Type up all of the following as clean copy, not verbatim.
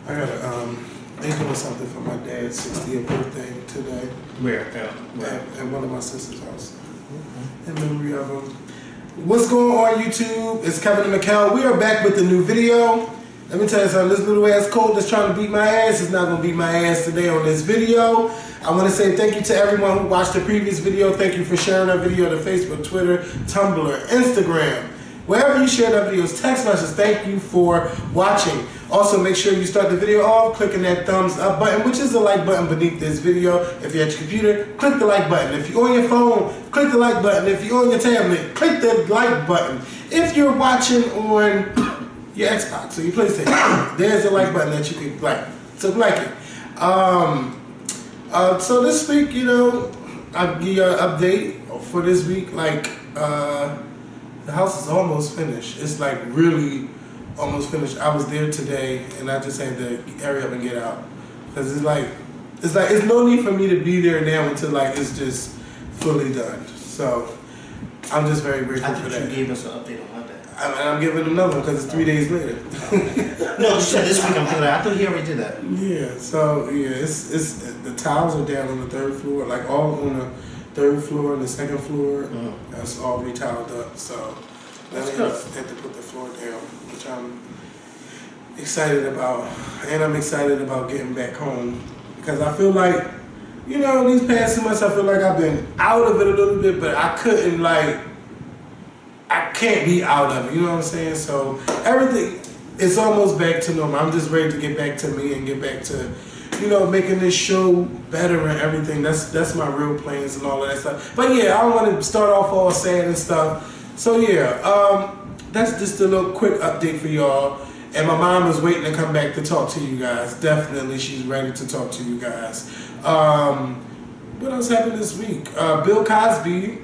I gotta, they doing something for my dad's 60th birthday today. Where? At one of my sister's house. In memory of him. What's going on, YouTube? It's Kevin and Mikkel. We are back with a new video. Let me tell you something. This little ass cold that's trying to beat my ass is not gonna beat my ass today on this video. I want to say thank you to everyone who watched the previous video. Thank you for sharing our video to Facebook, Twitter, Tumblr, Instagram. Wherever you share that videos, text messages, thank you for watching. Also, make sure you start the video off clicking that thumbs up button, which is the like button beneath this video. If you're at your computer, click the like button. If you're on your phone, click the like button. If you're on your tablet, click the like button. If you're watching on your Xbox or your PlayStation, there's a like button that you can like. So like it. So this week, you know, I'll give you an update for this week. Like, the house is almost finished. It's like really almost finished. I was there today, and I just had to hurry up and get out because it's no need for me to be there now until like it's just fully done. So I'm just very grateful for that. You gave us an update on Monday. I'm giving another one because it's 3 days later. No, you said this week I'm doing that. I thought he already did that. Yeah. So yeah, it's the tiles are down on the third floor, like all on the third floor and the second floor. That's all retiled up. So then I had to put the floor down, which I'm excited about. And I'm excited about getting back home because I feel like, you know, these past 2 months I feel like I've been out of it a little bit, but I can't be out of it, you know what I'm saying? So everything is almost back to normal. I'm just ready to get back to me and get back to, you know, making this show better and everything. That's my real plans and all of that stuff. But yeah, I don't want to start off all sad and stuff. So yeah, that's just a little quick update for y'all. And my mom is waiting to come back to talk to you guys. Definitely, she's ready to talk to you guys. What else happened this week? Bill Cosby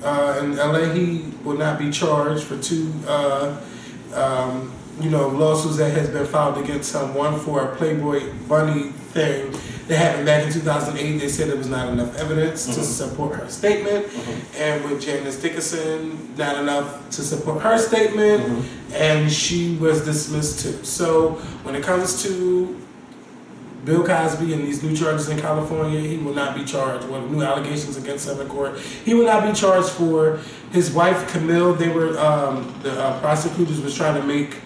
in LA, he will not be charged for 2 lawsuits that has been filed against him. One for a Playboy Bunny thing that happened back in 2008. They said there was not enough evidence to support her statement. And with Janice Dickinson, not enough to support her statement. And she was dismissed too. So when it comes to Bill Cosby and these new charges in California, he will not be charged with new allegations against him in court. He will not be charged for his wife, Camille. They were, the prosecutors was trying to make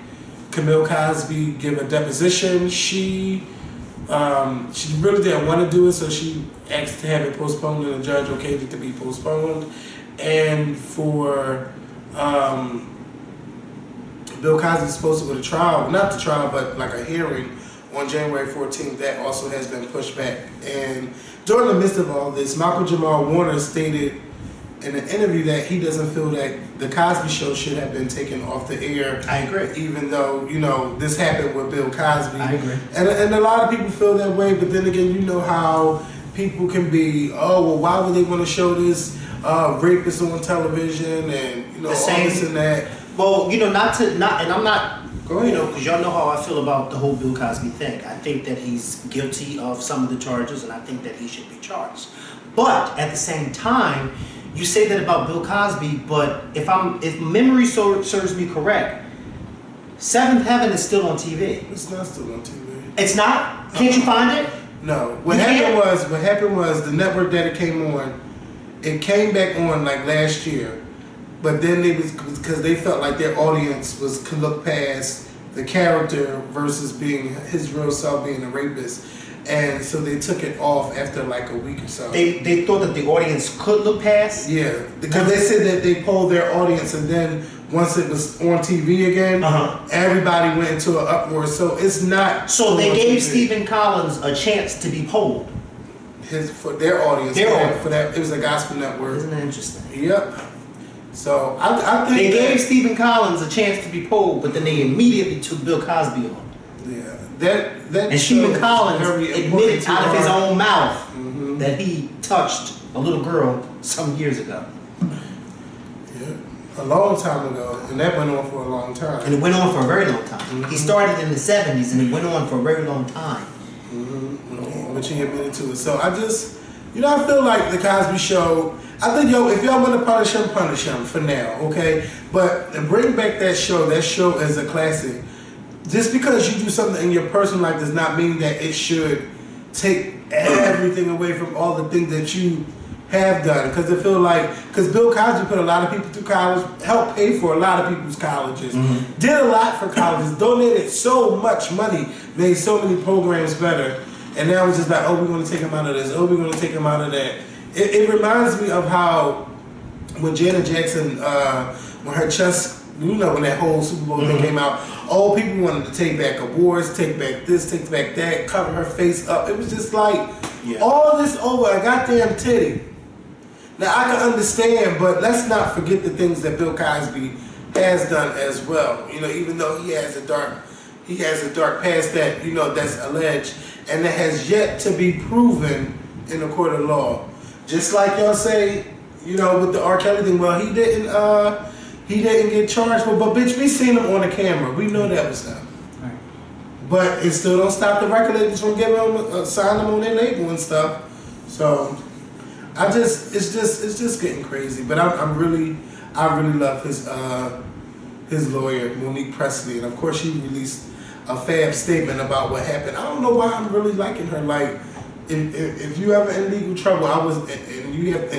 Camille Cosby give a deposition. She really didn't want to do it, so she asked to have it postponed, and the judge okayed it to be postponed. And for Bill Cosby's supposed to go to trial, not the trial, but like a hearing on January 14th, that also has been pushed back. And during the midst of all this, Michael Jamal Warner stated in an interview that he doesn't feel that the Cosby Show should have been taken off the air. I agree. Even though, you know, this happened with Bill Cosby. I agree. And a lot of people feel that way, but then again, you know how people can be, oh, well, why would they want to show this rapist on television and, you know, all this and that. Well, you know, and I'm not, you know, because y'all know how I feel about the whole Bill Cosby thing. I think that he's guilty of some of the charges, and I think that he should be charged. But at the same time, you say that about Bill Cosby, but if memory serves me correct, Seventh Heaven is still on TV. It's not still on TV. It's not? Can't you find it? No. What happened was the network that it came on, it came back on like last year. But then because they felt like their audience could look past the character versus being his real self being a rapist. And so they took it off after like a week or so. They thought that the audience could look past? Yeah, because they said that they polled their audience, and then once it was on TV again, everybody went into an uproar. So it's not. So they gave Stephen Collins a chance to be polled. For their audience. For that, it was a gospel network. Isn't that interesting? Yep. So I think they gave Stephen Collins a chance to be polled, but then they immediately took Bill Cosby on. Yeah, that and Stephen Collins admitted out of his own mouth that he touched a little girl some years ago. Yeah, a long time ago, and that went on for a long time. And it went on for a very long time. He started in the 70s, and it went on for a very long time. Which he admitted to it. So I just, you know, I feel like the Cosby Show. I think, if y'all want to punish him for now, okay? But bring back that show. That show is a classic. just because you do something in your personal life does not mean that it should take everything away from all the things that you have done. Because I feel like, because Bill Cosby put a lot of people through college, helped pay for a lot of people's colleges, did a lot for colleges, donated so much money, made so many programs better. And now it's just like, oh, we're going to take him out of this, oh, we're going to take him out of that. It reminds me of how when Janet Jackson, when her chest, you know, when that whole Super Bowl thing came out, all people wanted to take back awards, take back this, take back that, cover her face up. It was just like, all this over a goddamn titty. Now I can understand, but let's not forget the things that Bill Cosby has done as well. You know, even though he has a dark past that, you know, that's alleged and that has yet to be proven in a court of law. Just like y'all say, you know, with the R. Kelly thing, well, he didn't get charged, but bitch, we seen him on the camera. We know that was him. Right. But it still don't stop the record labels from giving him, signing him on their label and stuff. So it's just getting crazy. But I really love his lawyer, Monique Presley, and of course she released a fab statement about what happened. I don't know why I'm really liking her. Like, if you ever in legal trouble, and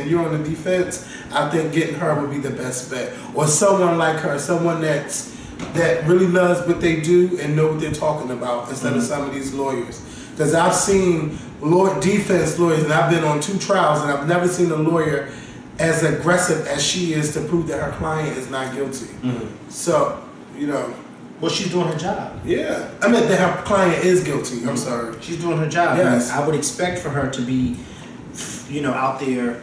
you're on the defense, I think getting her would be the best bet, or someone like her, someone that really loves what they do and know what they're talking about, instead of some of these lawyers. Because I've seen defense lawyers, and I've been on 2 trials, and I've never seen a lawyer as aggressive as she is to prove that her client is not guilty. So, you know. Well, she's doing her job. Yeah. I meant that her client is guilty. I'm sorry. She's doing her job. Yes. I would expect for her to be, you know, out there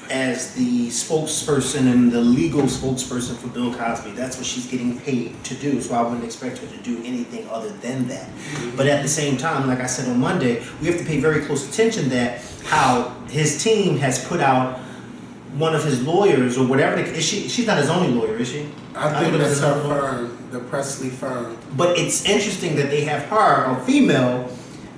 as the spokesperson and the legal spokesperson for Bill Cosby. That's what she's getting paid to do. So I wouldn't expect her to do anything other than that. But at the same time, like I said on Monday, we have to pay very close attention that how his team has put out one of his lawyers or whatever. She's not his only lawyer, is she? I think that's her firm, the Presley firm. But it's interesting that they have her, a female,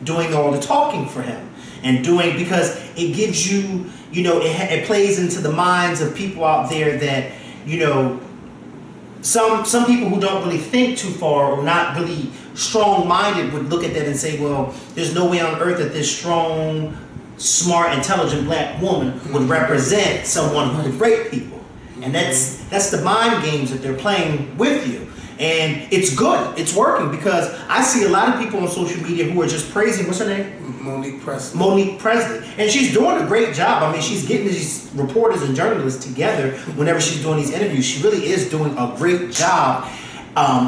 doing all the talking for him. And doing, because it gives you, you know, it plays into the minds of people out there that, you know, some people who don't really think too far or not really strong-minded would look at that and say, well, there's no way on earth that this strong, smart, intelligent black woman would represent someone who would rape people. And that's the mind games that they're playing with you. And it's good. It's working, because I see a lot of people on social media who are just praising, what's her name? Monique Presley. Monique Presley. And she's doing a great job. I mean, she's getting these reporters and journalists together whenever she's doing these interviews. She really is doing a great job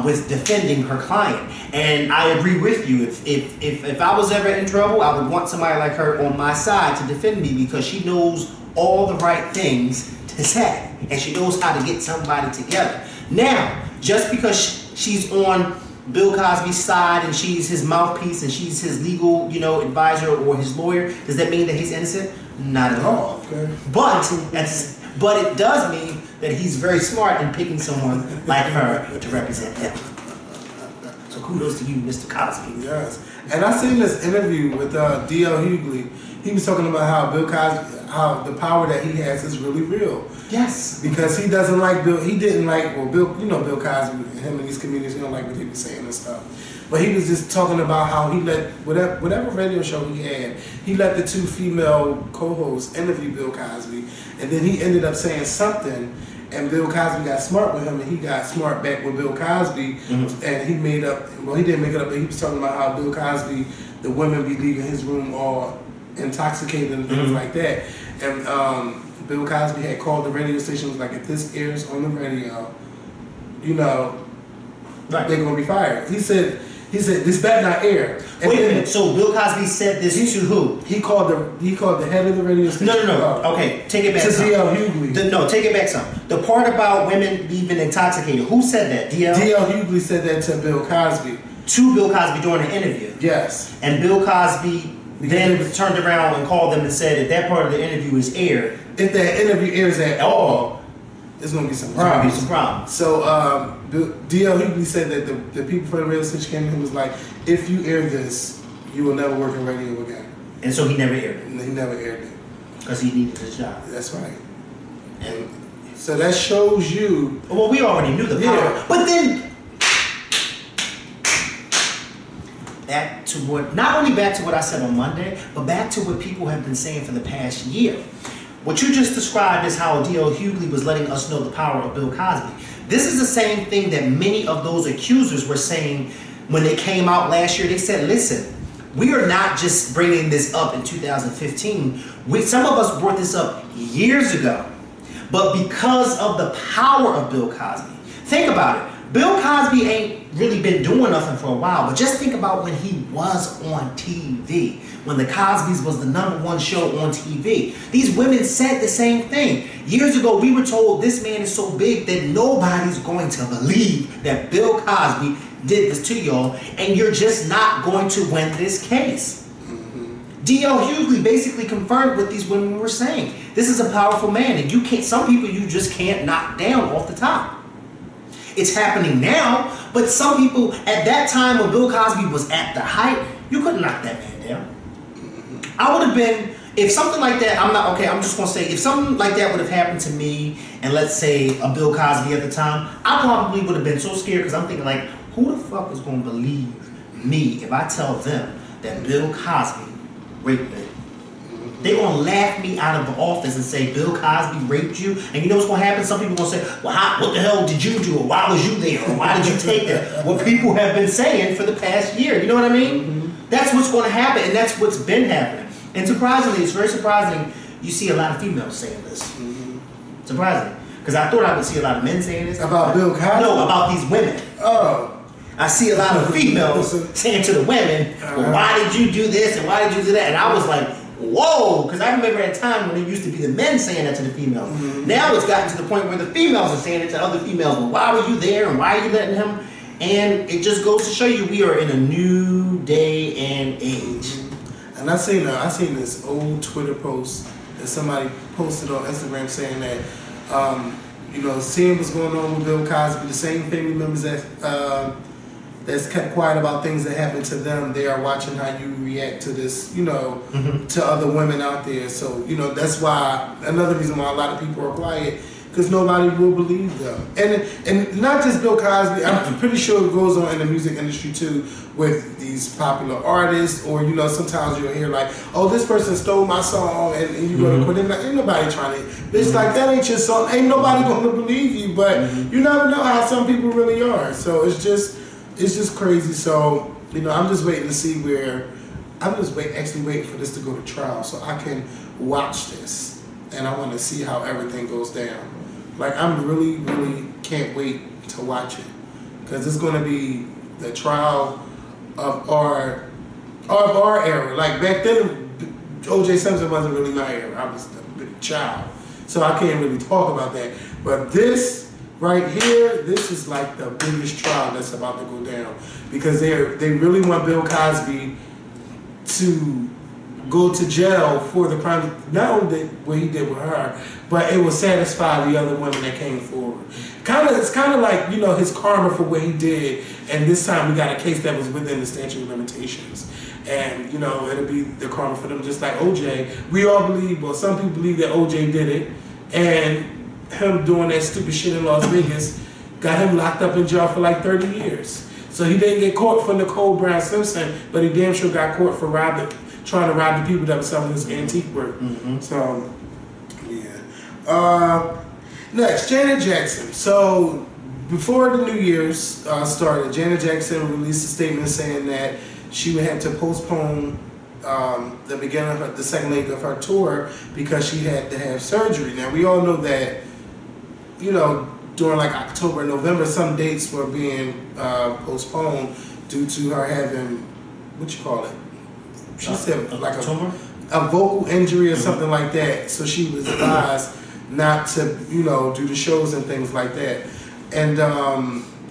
with defending her client. And I agree with you. If I was ever in trouble, I would want somebody like her on my side to defend me, because she knows all the right things to say. And she knows how to get somebody together. Now, just because she's on Bill Cosby's side and she's his mouthpiece and she's his legal, you know, advisor or his lawyer, does that mean that he's innocent? Not at all. Okay. But it does mean that he's very smart in picking someone like her to represent him. So kudos to you, Mr. Cosby. Yes. And I seen this interview with D.L. Hughley. He was talking about how Bill Cosby, how the power that he has is really real. Yes. Because he doesn't like Bill. He didn't like, well, Bill, you know, Bill Cosby, him and these comedians, he don't like what he was saying and stuff. But he was just talking about how he let, whatever radio show he had, he let the 2 female co-hosts interview Bill Cosby. And then he ended up saying something, and Bill Cosby got smart with him, and he got smart back with Bill Cosby. And he made up, well, he didn't make it up, but he was talking about how Bill Cosby, the women be leaving his room all intoxicated and things like that. And Bill Cosby had called the radio station, was like, if this airs on the radio, you know, they're gonna be fired. He said this better not air. And wait a minute. So Bill Cosby said this to who? He called the head of the radio station. No. Okay, take it back. To D.L. Hughley. No, take it back some. The part about women leaving intoxicated. Who said that? D.L. Hughley said that to Bill Cosby. To Bill Cosby during the interview. Yes. And Bill Cosby then turned around and called them and said that part of the interview is aired. If that interview airs at all, there's going to be some problems. So D.L. Hughley said that the people from the radio station came in and was like, if you air this, you will never work in radio again. And so he never aired it? He never aired it. Because he needed his job. That's right. And so that shows you... Well, we already knew the power. Yeah. But then... back to what, not only back to what I said on Monday, but back to what people have been saying for the past year. What you just described is how D.L. Hughley was letting us know the power of Bill Cosby. This is the same thing that many of those accusers were saying when they came out last year. They said, listen, we are not just bringing this up in 2015. Some of us brought this up years ago. But because of the power of Bill Cosby, think about it. Bill Cosby ain't really been doing nothing for a while, but just think about when he was on TV, when the Cosbys was the #1 show on TV. These women said the same thing. Years ago, we were told this man is so big that nobody's going to believe that Bill Cosby did this to y'all, and you're just not going to win this case. D.L. Hughley basically confirmed what these women were saying. This is a powerful man, and you can't. Some people you just can't knock down off the top. It's happening now, but some people at that time when Bill Cosby was at the height, you couldn't knock that man down. I would have been, if something like that, I'm just gonna say, if something like that would have happened to me, and let's say a Bill Cosby at the time, I probably would have been so scared because I'm thinking like, who the fuck is gonna believe me if I tell them that Bill Cosby raped me? They gonna laugh me out of the office and say Bill Cosby raped you, and you know what's gonna happen? Some people gonna say, well, what the hell did you do, or why was you there, or why did you take that? What people have been saying for the past year, you know what I mean? Mm-hmm. That's what's gonna happen, and that's what's been happening. And surprisingly, it's very surprising, you see a lot of females saying this. Mm-hmm. Surprising, because I thought I would see a lot of men saying this. About Bill Cosby? No, about these women. Oh. I see a lot of females saying to the women, well, why did you do this, and why did you do that? And I was like, whoa, because I remember at a time when it used to be the men saying that to the females. Mm-hmm. Now it's gotten to the point where the females are saying it to other females. Well, why were you there and why are you letting him? And it just goes to show you we are in a new day and age. Mm-hmm. And I seen this old Twitter post that somebody posted on Instagram saying that, seeing what's going on with Bill Cosby, the same family members that's kept quiet about things that happened to them, they are watching how you react to this, mm-hmm. to other women out there. So, that's why, another reason why a lot of people are quiet, because nobody will believe them. And not just Bill Cosby, I'm pretty sure it goes on in the music industry too, with these popular artists, or, sometimes you'll hear like, oh, this person stole my song, and you go to put in, like, ain't nobody trying to, it's like, that ain't your song, ain't nobody gonna believe you, but you never know how some people really are. So it's just crazy. So, I'm just waiting to see actually waiting for this to go to trial so I can watch this. And I want to see how everything goes down. Like, I'm really, really can't wait to watch it. Because it's going to be the trial of our era. Like, back then, O.J. Simpson wasn't really my era. I was a child. So I can't really talk about that. But this right here, this is like the biggest trial that's about to go down, because they really want Bill Cosby to go to jail for the crime, not only what he did with her, but it will satisfy the other women that came forward. It's kind of like, his karma for what he did, and this time we got a case that was within the statute of limitations. And, it'll be the karma for them, just like OJ. We all believe, well, some people believe that OJ did it, and him doing that stupid shit in Las Vegas got him locked up in jail for like 30 years. So he didn't get caught for Nicole Brown Simpson, but he damn sure got caught for trying to rob the people that were selling his antique work. Mm-hmm. So, yeah. Next, Janet Jackson. So, before the New Year's started, Janet Jackson released a statement saying that she would have to postpone the beginning of the second leg of her tour because she had to have surgery. Now, we all know that, during like October and November, some dates were being postponed due to her having, she said like a vocal injury or something like that. So she was advised not to, do the shows and things like that. And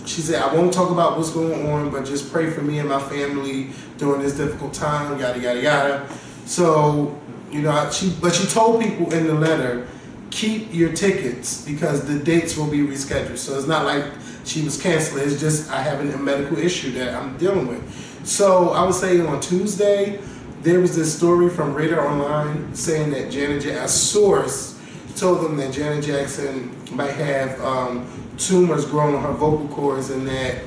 she said, I won't talk about what's going on, but just pray for me and my family during this difficult time, yada, yada, yada. So, she told people in the letter, keep your tickets because the dates will be rescheduled. So it's not like she was canceling, it's just I have a medical issue that I'm dealing with. So I would say on Tuesday, there was this story from Radar Online saying that a source told them that Janet Jackson might have tumors growing on her vocal cords and that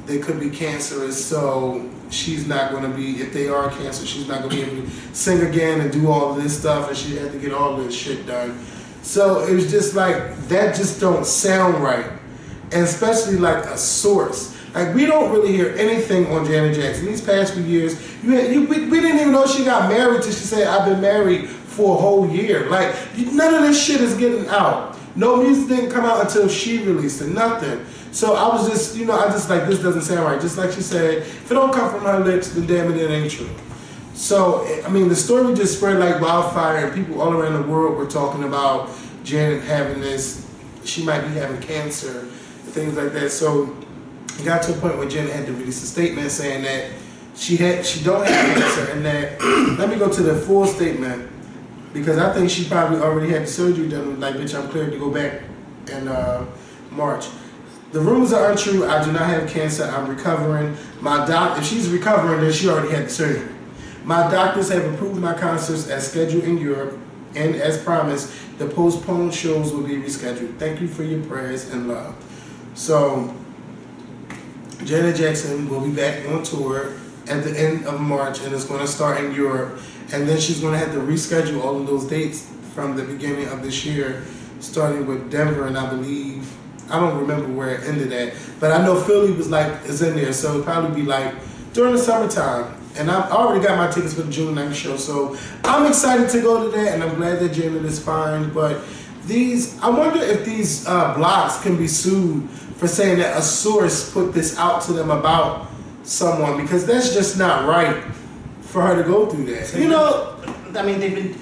they could be cancerous. So she's not going to be, if they are canceled, she's not going to be able to sing again and do all of this stuff, and she had to get all this shit done. So it was just like, that just don't sound right. And especially like a source. Like, we don't really hear anything on Janet Jackson. These past few years, we didn't even know she got married till she said, I've been married for a whole year. Like, none of this shit is getting out. No music didn't come out until she released it, nothing. So I was just, I just like, this doesn't sound right. Just like she said, if it don't come from her lips, then damn it ain't true. So, I mean, the story just spread like wildfire, and people all around the world were talking about Janet having this, she might be having cancer, and things like that. So it got to a point where Janet had to release a statement saying that she don't have cancer, and that, let me go to the full statement, because I think she probably already had the surgery done, like, bitch, I'm cleared to go back in March. The rumors are untrue. I do not have cancer. I'm recovering. If she's recovering, then she already had the surgery. My doctors have approved my concerts as scheduled in Europe, and as promised, the postponed shows will be rescheduled. Thank you for your prayers and love. So, Janet Jackson will be back on tour at the end of March, and it's going to start in Europe, and then she's going to have to reschedule all of those dates from the beginning of this year, starting with Denver, and I believe, I don't remember where it ended at, but I know Philly is in there, so it'll probably be like during the summertime. And I've already got my tickets for the June 9th show, so I'm excited to go to that, and I'm glad that Janet is fine. But I wonder if these blogs can be sued for saying that a source put this out to them about someone, because that's just not right for her to go through that. I mean, they've been.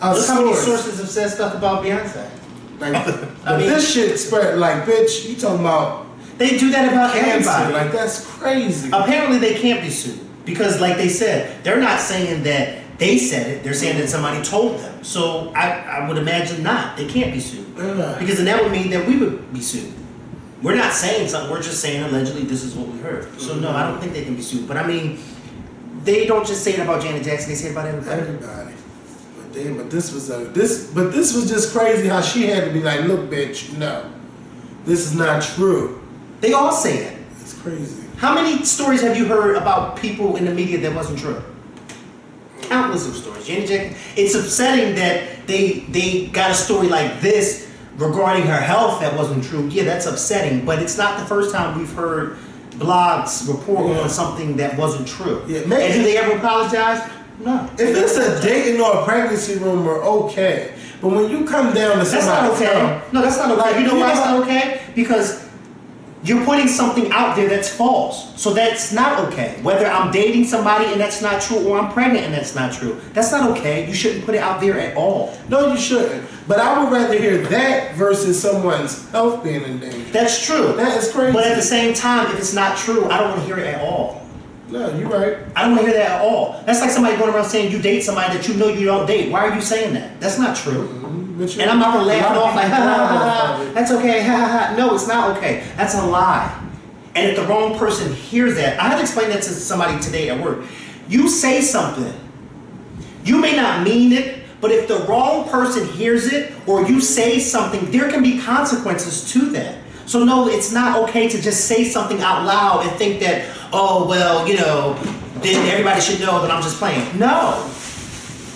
Look how many sources have said stuff about Beyonce. Like, this shit spread like, bitch, you talking about. They do that about cancer. everybody. Like, that's crazy. Apparently, they can't be sued. Because, like they said, they're not saying that they said it. They're saying that somebody told them. So I would imagine not. They can't be sued. Because then that would mean that we would be sued. We're not saying something. We're just saying allegedly this is what we heard. So no, I don't think they can be sued. But I mean, they don't just say it about Janet Jackson. They say it about everybody. But this was just crazy how she had to be like, look, bitch, no, this is not true. They all say it. It's crazy. How many stories have you heard about people in the media that wasn't true? Countless of stories. Janet Jackson. It's upsetting that they got a story like this regarding her health that wasn't true. Yeah, that's upsetting, but it's not the first time we've heard blogs report on something that wasn't true. Yeah, maybe. And do they ever apologize? No. If it's a dating or a pregnancy rumor, okay. But when you come down to somebody, that's not okay. No, that's not okay. Like, you know why it's not okay? Because you're putting something out there that's false. So that's not okay. Whether I'm dating somebody and that's not true, or I'm pregnant and that's not true, that's not okay. You shouldn't put it out there at all. No, you shouldn't. But I would rather hear that versus someone's health being in danger. That's true. That is crazy. But at the same time, if it's not true, I don't want to hear it at all. No, you're right. I don't want to hear that at all. That's like somebody going around saying you date somebody that you know you don't date. Why are you saying that? That's not true. And I'm not going to laugh it off like, ha ha ha, that's okay, ha ha ha. No, it's not okay. That's a lie. And if the wrong person hears that, I had to explain that to somebody today at work. You say something, you may not mean it, but if the wrong person hears it, or you say something, there can be consequences to that. So no, it's not okay to just say something out loud and think that, oh, well, then everybody should know that I'm just playing. No.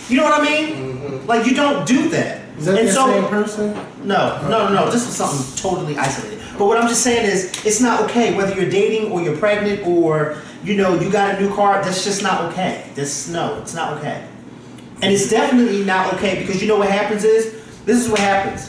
You know what I mean? Mm-hmm. Like, you don't do that. Is that the same person? No. This was something totally isolated. But what I'm just saying is, it's not okay whether you're dating or you're pregnant or, you got a new car. That's just not okay. It's not okay. And it's definitely not okay because you know what happens is, this is what happens.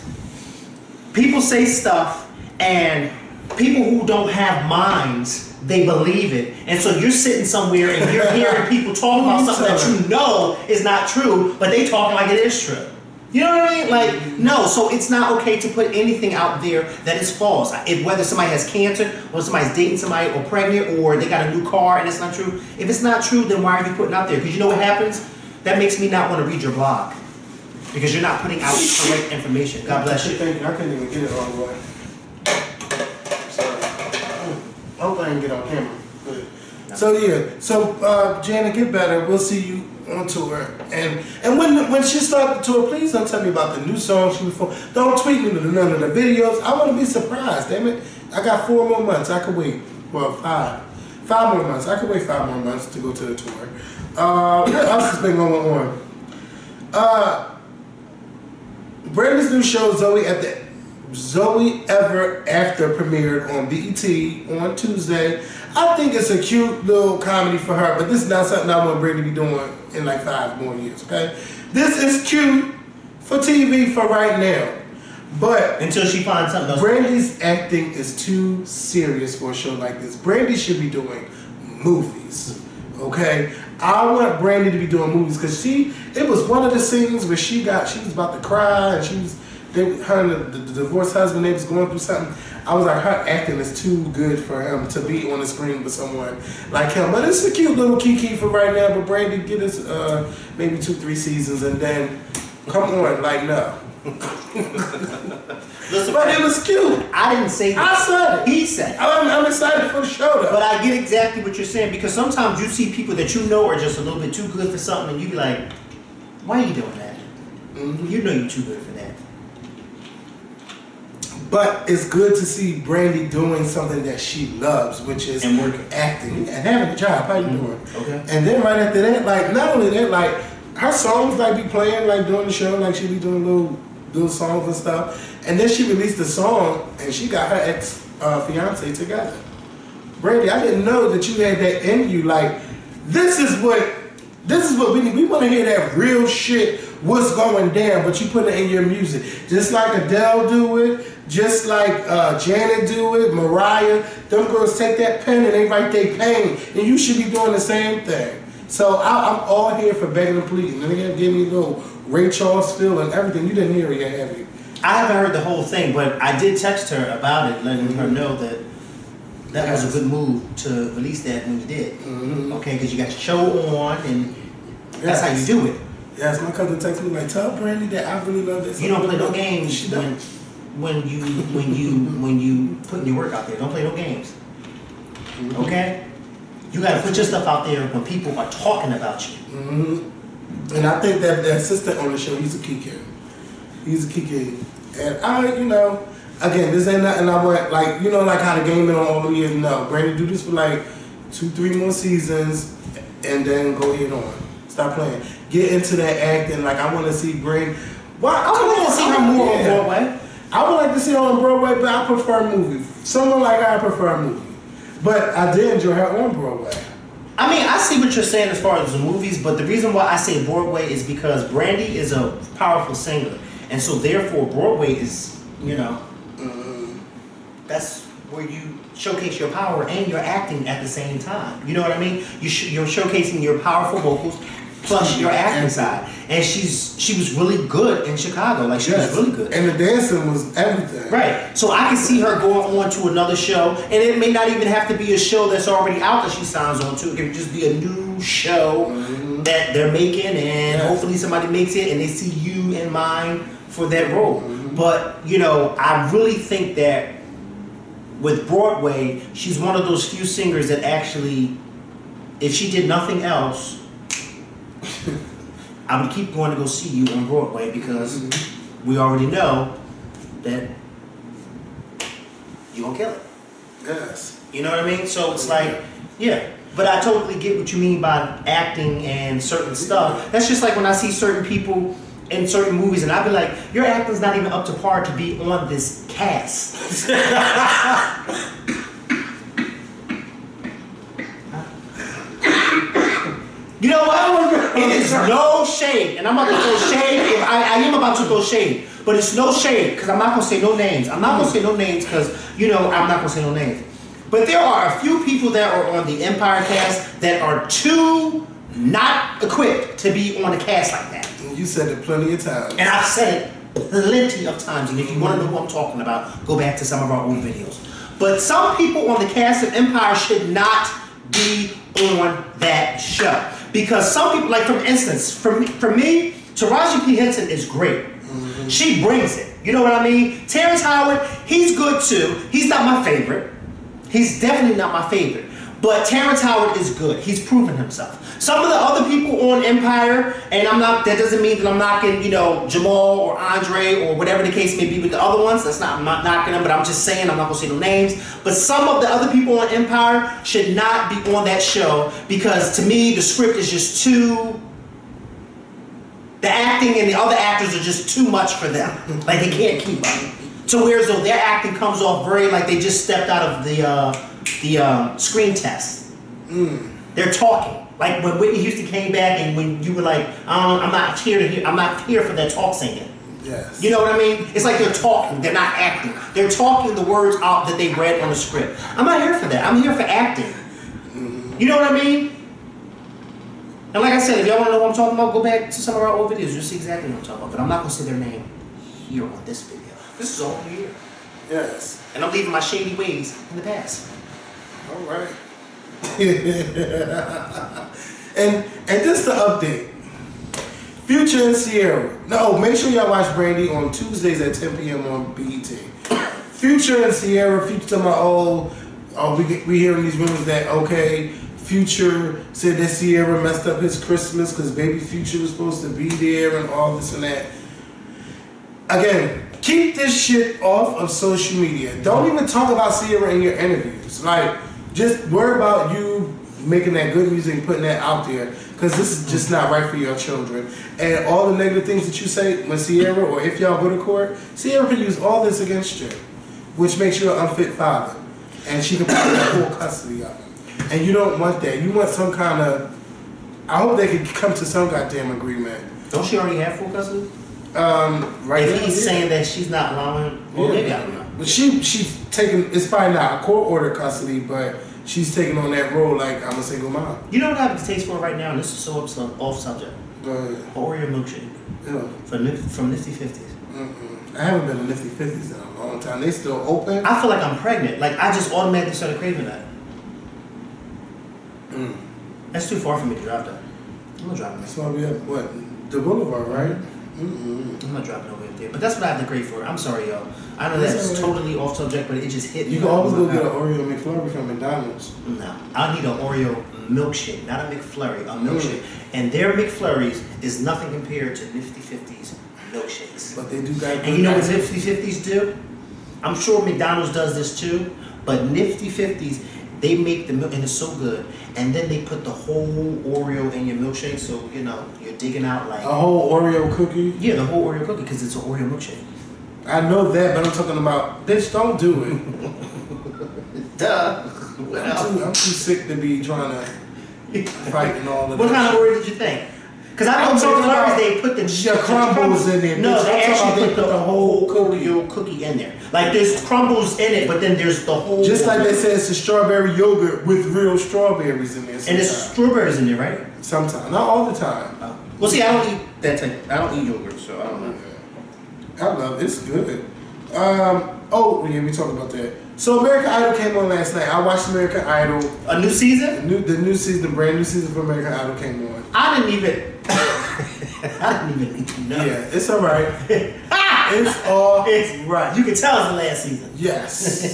People say stuff and people who don't have minds, they believe it. And so you're sitting somewhere and you're hearing people talk about something that you know is not true, but they talking like it is true. You know what I mean? Like, no, so it's not okay to put anything out there that is false. Whether somebody has cancer, or somebody's dating somebody, or pregnant, or they got a new car and it's not true. If it's not true, then why are you putting it out there? Because you know what happens? That makes me not want to read your blog. Because you're not putting out correct information. God bless you. Thank you. I couldn't even get it all the way. Sorry. I hope I didn't get on camera. Good. No. So Janet, get better. We'll see you on tour, and when she started the tour, please don't tell me about the new song she was for. Don't tweet me none of the videos. I want to be surprised. Damn it, I got 4 more months. I could wait. Well, 5 5 more months. I could wait 5 more months to go to the tour. What else has been going on? Brandy's new show, Zoe Ever After, premiered on BET on Tuesday. I think it's a cute little comedy for her, but this is not something I want Brandy to be doing in like 5 more years, okay? This is cute for TV for right now. But until she finds something else. Brandy's acting is too serious for a show like this. Brandy should be doing movies, okay? I want Brandy to be doing movies because it was one of the scenes where she was about to cry and her and the divorced husband, they was going through something. I was like, her acting is too good for him to be on the screen with someone like him. But it's a cute little kiki for right now. But Brandy, get us maybe 2-3 seasons and then come on, like no. Listen, but it was cute. I didn't say that. I said it. He said it. I'm excited for the show though. But I get exactly what you're saying because sometimes you see people that you know are just a little bit too good for something and you be like, why are you doing that? Mm-hmm. You know you're too good for that. But it's good to see Brandy doing something that she loves, which is acting and having a job. How you doing? Okay. And then right after that, like not only that, like her songs like be playing like during the show, like she be doing little songs and stuff. And then she released a song and she got her ex fiance together. Brandy, I didn't know that you had that in you. Like this is what we need. We want to hear that real shit. What's going down? But you put it in your music, just like Adele do it. Just like Janet do it, Mariah, them girls take that pen and they write their pain, and you should be doing the same thing. So I'm all here for begging and pleading. And they gave me a little Ray Charles feel and everything. You didn't hear it yet, have you? I haven't heard the whole thing, but I did text her about it, letting her know that was a good move to release that when you did. Mm-hmm. Okay, because you got your show on, and that's how you do it. Yes, my cousin texted me like, tell Brandy that I really love this. You don't play no games when you putting your work out there. Don't play no games. Mm-hmm. Okay? You gotta put your stuff out there when people are talking about you. Mm-hmm. And I think that the assistant on the show, he's a key kid. He's a key kid. And again, this ain't nothing I want, like, like how the game been on all the years. No, Brandy, do this for like 2-3 more seasons and then go ahead on. Stop playing. Get into that acting. Like, I want to see Brandy. Well, I want to see her more on Broadway. I would like to see her on Broadway, but I prefer movie. Someone like her, I prefer a movie. But I did enjoy her on Broadway. I mean, I see what you're saying as far as the movies, but the reason why I say Broadway is because Brandy is a powerful singer. And so, therefore, Broadway is, that's where you showcase your power and your acting at the same time. You know what I mean? You're showcasing your powerful vocals plus your acting side. And she was really good in Chicago. Like, she was really good. And the dancing was everything. Right. So I can see her going on to another show, and it may not even have to be a show that's already out that she signs on to. It could just be a new show that they're making, and hopefully somebody makes it and they see you in mind for that role. But, I really think that with Broadway, she's one of those few singers that actually, if she did nothing else, I would keep going to go see you on Broadway because we already know that you're going to kill it. Yes. You know what I mean? So it's like, yeah. But I totally get what you mean by acting and certain stuff. That's just like when I see certain people in certain movies and I be like, your acting's not even up to par to be on this cast. You know what? It is no shade, and I'm about to throw shade. I am about to throw shade, but it's no shade because I'm not gonna say no names. I'm not gonna say no names because I'm not gonna say no names. But there are a few people that are on the Empire cast that are too not equipped to be on a cast like that. You said it plenty of times. And I've said it plenty of times. And if you want to know what I'm talking about, go back to some of our old videos. But some people on the cast of Empire should not be on that show. Because some people, like for instance, for me, Taraji P. Henson is great. She brings it. You know what I mean? Terrence Howard, he's good too. He's not my favorite. He's definitely not my favorite. But Terrence Howard is good. He's proven himself. Some of the other people on Empire, and that doesn't mean that I'm knocking, Jamal or Andre or whatever the case may be with the other ones. I'm not knocking them, but I'm just saying, I'm not gonna say no names. But some of the other people on Empire should not be on that show because to me, the script is just too, the acting and the other actors are just too much for them. Like they can't keep up. So whereas though their acting comes off very like they just stepped out of the screen test. They're talking. Like when Whitney Houston came back and when you were like, I'm not here for that talk singing. Yes. You know what I mean? It's like they're talking, they're not acting. They're talking the words out that they read on the script. I'm not here for that. I'm here for acting. You know what I mean? And like I said, if y'all want to know what I'm talking about, go back to some of our old videos. You'll see exactly what I'm talking about. But I'm not going to say their name here on this video. This is all here. Yes. And I'm leaving my shady ways in the past. All right. and just to update, Future and Sierra. No, make sure y'all watch Brandy on Tuesdays at 10 p.m. on BET. Future and Sierra. Future to my we hearing these rumors that Future said that Sierra messed up his Christmas because baby Future was supposed to be there and all this and that. Again, keep this shit off of social media. Don't even talk about Sierra in your interviews. Like, just worry about you making that good music and putting that out there because this is just not right for your children. And all the negative things that you say when Sierra or if y'all go to court, Sierra can use all this against you, which makes you an unfit father. And she can probably have full custody of him. And you don't want that. You want some kind of, I hope they can come to some goddamn agreement. Don't she already have full custody? Right if now, he's saying that she's not allowing, well, maybe I don't know. But she's taking, it's probably not a court order custody, but she's taking on that role like I'm a single mom. You know what I have a taste for right now, and this is so off subject. Oreo milkshake. Yeah. From Nifty 50s. I haven't been to Nifty 50s in a long time. They still open? I feel like I'm pregnant. Like I just automatically started craving that. That's too far for me to drive though. I'm not driving. That's why we have the Boulevard, right? I'm not driving over there. But that's what I have to crave for. I'm sorry, y'all. I know that's totally off subject, but it just hit me. You can always go get an Oreo McFlurry from McDonald's. No, I need an Oreo milkshake, not a McFlurry, a milkshake. And their McFlurries is nothing compared to Nifty 50s milkshakes. But they do got. And you know what Nifty 50s do? I'm sure McDonald's does this too, but Nifty 50s, they make the milk, and it's so good. And then they put the whole Oreo in your milkshake, so you're digging out like a whole Oreo cookie. Yeah, the whole Oreo cookie because it's an Oreo milkshake. I know that, but I'm talking about bitch. Don't do it. Duh. I'm too sick to be trying to fight and all of that. What kind of Oreo did you think? Because I know McFlurries, they put the crumbles in there. No, they actually put the whole cookie. Oreo cookie in there. Like there's crumbles in it, but then there's the whole. Just like they say, it's a strawberry yogurt with real strawberries in there. And there's strawberries in there, right? Sometimes, not all the time. Well, see, I don't eat that type. I don't eat yogurt, so I don't know. I love it. It's good. Oh yeah, we talked about that. So American Idol came on last night. I watched American Idol. A new season? The new season, the brand new season for American Idol came on. I didn't even need to know. Yeah, it's all right. It's all it's right. You can tell it's the last season. Yes.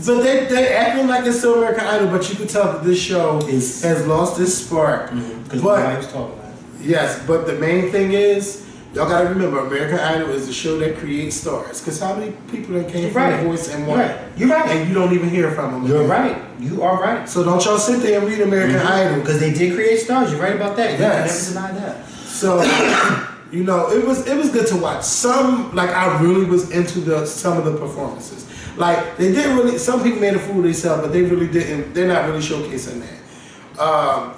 But they acting like it's still American Idol, but you can tell that this show has lost its spark. Because I was talking about it. Yes, but the main thing is, y'all gotta remember, American Idol is the show that creates stars. Because how many people that came from The Voice and won? You're right. And you don't even hear from them. You're right. You are right. So don't y'all sit there and read American Idol. Because they did create stars. You're right about that. Yes. You can never deny that. So, it was good to watch. Some, like, I really was into some of the performances. Like, they didn't really, some people made a fool of themselves, but they really didn't, they're not really showcasing that.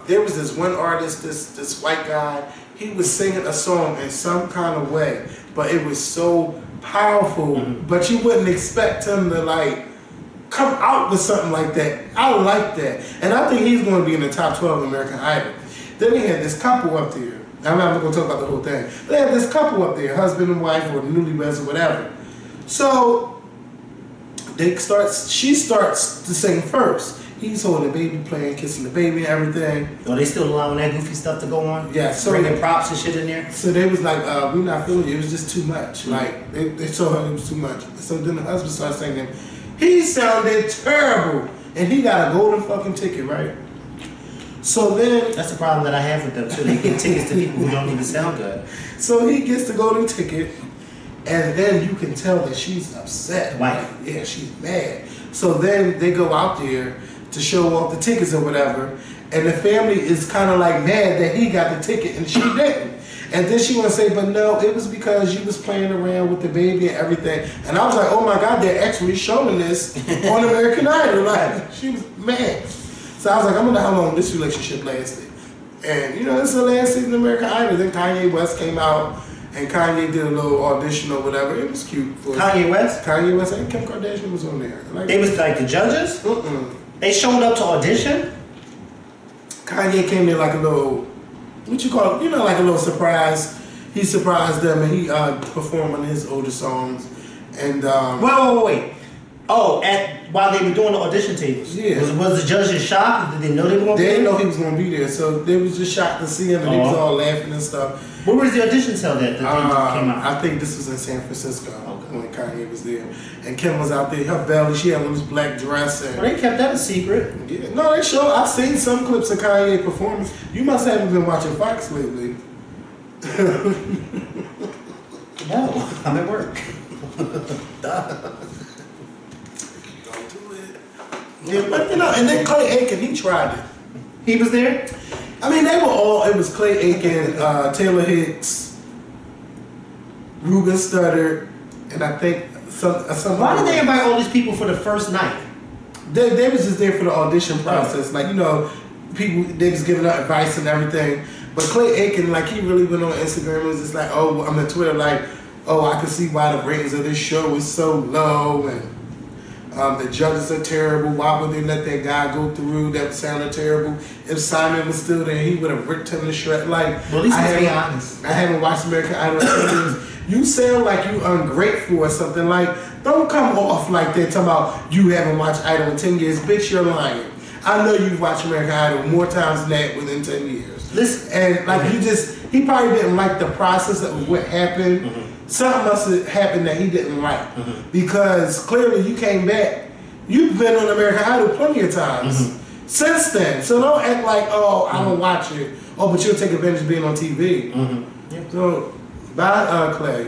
There was this one artist, this white guy, he was singing a song in some kind of way, but it was so powerful, but you wouldn't expect him to, like, come out with something like that. I like that. And I think he's going to be in the top 12 of American Idol. Then they had this couple up there. I'm not going to talk about the whole thing. They had this couple up there, husband and wife or newlyweds or whatever. So she starts to sing first. He's holding the baby, playing, kissing the baby and everything. Are they still allowing that goofy stuff to go on? Yeah. So bringing props and shit in there? So they was like, we're not feeling it. It was just too much. Like, they told her it was too much. So then the husband started singing. He sounded terrible. and he got a golden fucking ticket, right? So then That's the problem that I have with them too. They give tickets to people who don't even sound good. So he gets the golden ticket, and then you can tell that she's upset. Right. Like, yeah, she's mad. So then they go out there to show off the tickets or whatever, and the family is kind of like mad that he got the ticket and she didn't. And then she want to say, but no, it was because you was playing around with the baby and everything. And I was like, oh my God, they're actually showing this on American Idol. Like, she was mad. So I was like, I wonder how long this relationship lasted. And you know, this is the last season of American Idol. Then Kanye West came out, and Kanye did a little audition or whatever. It was cute. Kanye West? Kanye West and Kim Kardashian was on there. Like, They was like the judges? They showed up to audition? Kanye came there like a little, what you call it, you know, like a little surprise. He surprised them and he performed on his older songs. And Wait. Oh, while they were doing the audition tapes. Yeah. Was the judges shocked? Did they know they were going to be they there? didn't know he was going to be there, so they was just shocked to see him, and he was all laughing and stuff. Where was the auditions held at? That came out? I think this was in San Francisco when Kanye was there, and Kim was out there. Her belly, she had on this black dress, and Well, they kept that a secret. yeah, no, they show. I've seen some clips of Kanye performance. You must haven't been watching Fox lately. No, I'm at work. Don't do it. Yeah, but you know, and then Clay Aiken, he tried it. He was there? I mean, they were all. It was Clay Aiken, Taylor Hicks, Ruben Studdard, and I think some. Why did they invite all these people for the first night? They was just there for the audition process. Like, you know, people, they was giving out advice and everything. But Clay Aiken, like, he really went on Instagram and was just like, oh, I'm on Twitter, like, oh, I can see why the ratings of this show is so low, and the judges are terrible. Why would they let that guy go through? That sounded terrible. If Simon was still there, he would have ripped him to shred. Like, Well, at least let's be honest. I haven't watched American Idol in 10 years. You sound like you ungrateful or something. Like, don't come off like that talking about you haven't watched Idol in 10 years. Bitch, you're lying. I know you've watched American Idol more times than that within 10 years. Listen. And like he probably didn't like the process of what happened. Something must have happened that he didn't like. Because clearly you came back. You've been on American Idol plenty of times since then. So don't act like, oh, I don't watch it. Oh, but you'll take advantage of being on TV. Yeah. So, bye, Clay.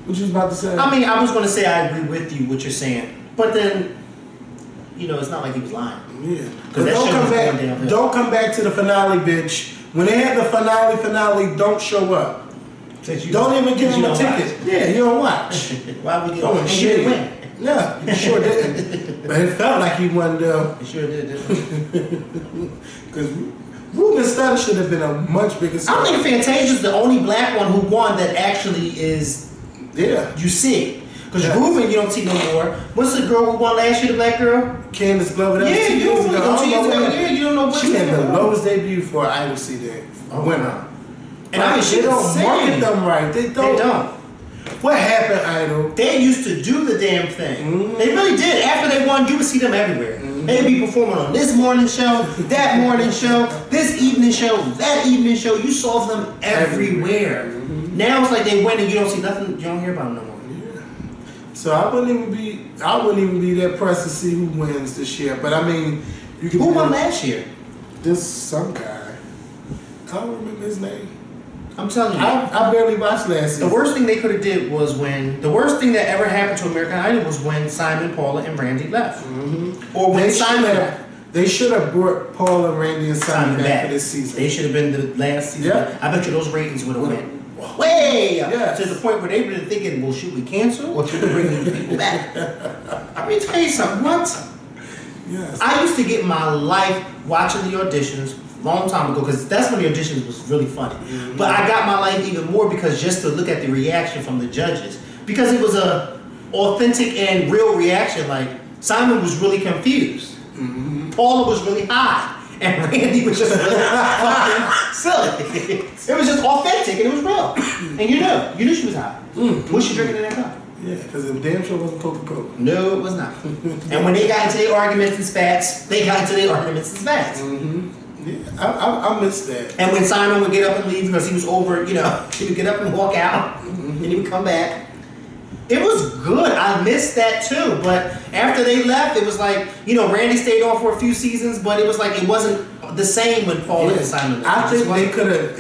What you was about to say? I mean, I was going to say I agree with you, what you're saying. But then, you know, it's not like he was lying. Yeah. Because that don't shit come was back. going downhill. Don't come back to the finale, bitch. When they had the finale, don't show up. Don't even give him a ticket. Yeah, you don't watch. Why would you? Oh, And you shit. didn't win. Yeah, you sure didn't. But it felt like he won though. You sure did, didn't you? Because Ruben Studdard should have been a much bigger star. I think Fantasia's the only black one who won that actually is, Yeah. you see. Because Yes. Ruben you don't see no more. What's the girl who won last year, the black girl? Candace Glover, that was Yeah, 2 you years don't ago. know. I 2 don't years know ago, what- yeah, you don't know what She had the won. lowest debut for an Idol CD. Winner. And I mean, they don't market them right. They don't. They don't. What happened, Idol? They used to do the damn thing. They really did. After they won, you would see them everywhere. They'd be performing on this morning show, that morning show, this evening show, that evening show. You saw them everywhere. Now it's like they win and you don't see nothing. You don't hear about them no more. So I wouldn't even be that pressed to see who wins this year. But I mean, you can. Who won last year? This some guy. I don't remember his name. I'm telling you. I barely watched last season. The worst thing they could have did was the worst thing that ever happened to American Idol was when Simon, Paula, and Brandy left. Or when Simon left. They should have brought Paula, Randy, and Simon back for this season. They should have been the last season. Yeah. I bet you those ratings would have went way up Yes. to the point where they were thinking, well, should we cancel or should we bring these people back? I mean, tell you something. What? Yes. I used to get my life watching the auditions long time ago because that's when the auditions was really funny. But I got my life even more because just to look at the reaction from the judges, because it was a authentic and real reaction. Like Simon was really confused, Paula was really high, and Randy was just really fucking silly. It was just authentic and it was real, and you knew she was high. What's she drinking in that cup? Yeah, because the damn sure wasn't Coca-Cola. No, it was not. And when they got into their arguments and spats, they got into their arguments and spats. Yeah, I missed that. And when Simon would get up and leave because he was over, you know, he would get up and walk out, and he would come back. It was good. I missed that too. But after they left, it was like, you know, Randy stayed on for a few seasons, but it was like it wasn't the same when Paul and Simon left. I think they could have,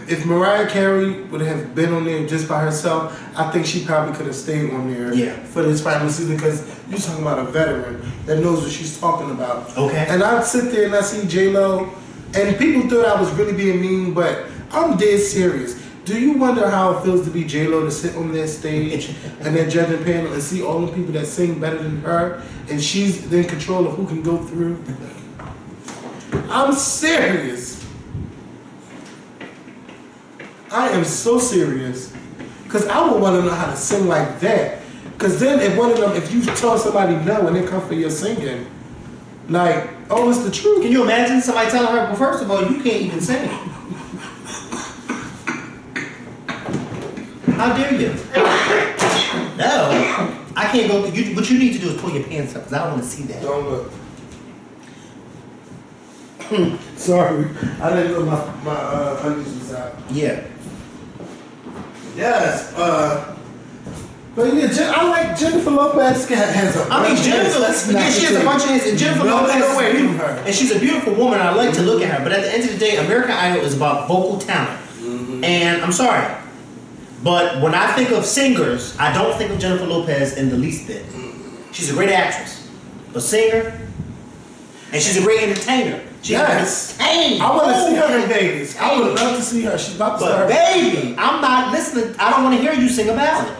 if Mariah Carey would have been on there just by herself, I think she probably could have stayed on there for this final season, because you're talking about a veteran that knows what she's talking about. Okay. And I sit there and I see J-Lo, and people thought I was really being mean, but I'm dead serious. Do you wonder how it feels to be J-Lo, to sit on that stage and that judging panel and see all the people that sing better than her, and she's in control of who can go through? I'm serious. I am so serious. Because I would want to know how to sing like that. Because then if one of them, if you tell somebody no and they come for your singing, like, oh, it's the truth. Can you imagine somebody telling her, well, first of all, you can't even sing. How dare you? No, I can't go. What you need to do is pull your pants up, because I don't want to see that. Don't look. Sorry, I didn't know my undies was out. Yeah. Yes. But yeah, I like Jennifer Lopez has a. I mean, Jennifer, yeah, she has a bunch of hits, and Jennifer Lopez is beautiful, and she's a beautiful woman. And I like to look at her, but at the end of the day, American Idol is about vocal talent. And I'm sorry, but when I think of singers, I don't think of Jennifer Lopez in the least bit. She's a great actress, a singer, and she's a great entertainer. Yes. I want to see her in Vegas. I would love to see her. She's about to start. But baby, I'm not listening. I don't want to hear you sing a ballad.